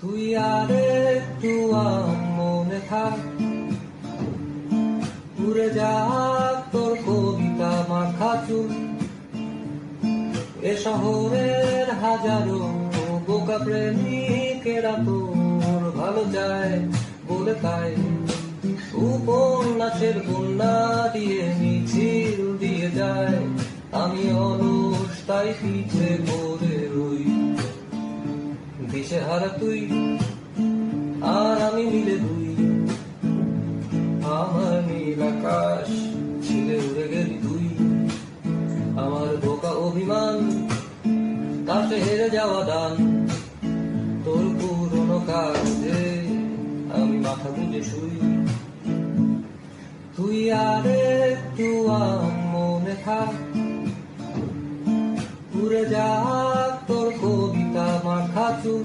তুই আর একটু মনে থাক, উড়ে যাক তোর কবিতা মাখা চুল। এ শহরের হাজারো বোকা প্রেমিকেরা তোর ভালো চায় বলে তাই উপন্যাসের বন্যা দিয়ে মিছিল দিয়ে যায়। আমি অলস তাই পিছে পড়ে রই, দিশেহারা তুই আর আমি মিলে দুই। আমার নীল আকাশ ছিলে উড়ে গেলি তুই, আমার বোকা অভিমান কাছে হেরে যাওয়া দান। তোর পুরনো কাজে আমি মাথা গুঁজে শুই। তুই আর একটু মনে থাক, উড়ে যাক তোর কবিতা মাখা চুল।